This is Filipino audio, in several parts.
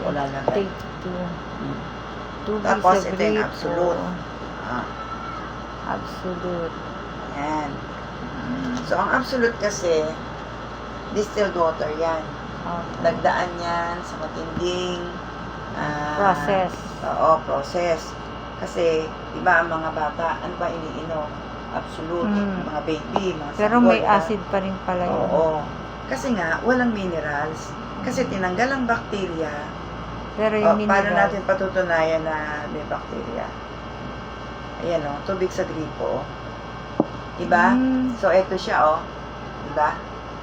Wala na. Take 2. Hmm. Tubig Tapos, sa ito yung gripo. absolute. Ah, Absolute. yan. So, ang absolute kasi, distilled water yan. Okay. Nagdaan yan sa matinding Process. Oo, process. Kasi, di ba, ang mga bata, ano ba iniinom? Absolute. Mga baby, mga Pero sanggol, may diba? acid pa rin pala yun. Oo. Kasi nga, walang minerals. Kasi tinanggal ang bacteria. Pero yung Paano mineral. natin patutunayan na may bacteria? Ayan o, tubig sa gripo. Diba? So, eto siya o. Diba?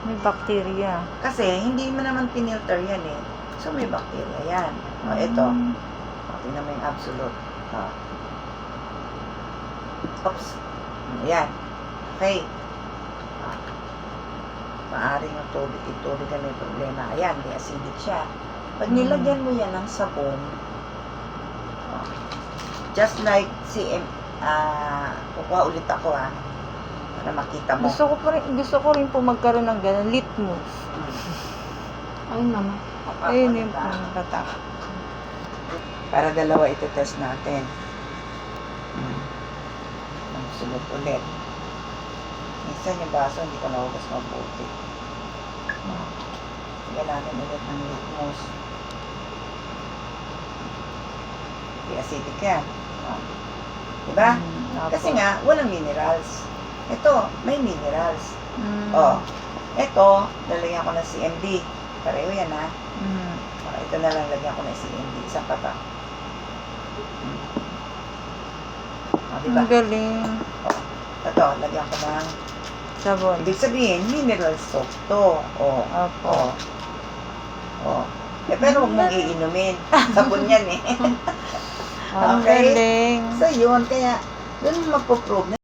May bacteria. Kasi, hindi mo naman pinilter yan eh. So, may bacteria yan. O, eto. O, tingnan mo yung absolute. O. Oops. Ayan. Okay. O. Maaring yung tubig na may problema. Ayan, may acidic siya. Pag nilagyan mo yan ng sabon, o, just like kukuha ulit ako para makita mo. Gusto ko rin po magkaroon ng ganun, litmus. Ayun naman. Ayun yung tatak. Para dalawa ito test natin. Sunod ulit. Minsan yung baso hindi ko nahugas mabuti. Tignan natin ulit ng litmus. Di acidic yan. Diba? Kasi nga, walang minerals. Ito, may minerals. Ito, lalagyan ko ng CMD. Pareho yan ito na lang lagyan ko ng CMD. Isang pa pa. Diba? Ang galing. Ito, lagyan ko ng Sabon. ibig sabihin, mineral soap to. Opo. Pero huwag mong iinumin. Sabon yan eh. Ang Okay? galing. So, yun. Kaya, dun magpo-prove na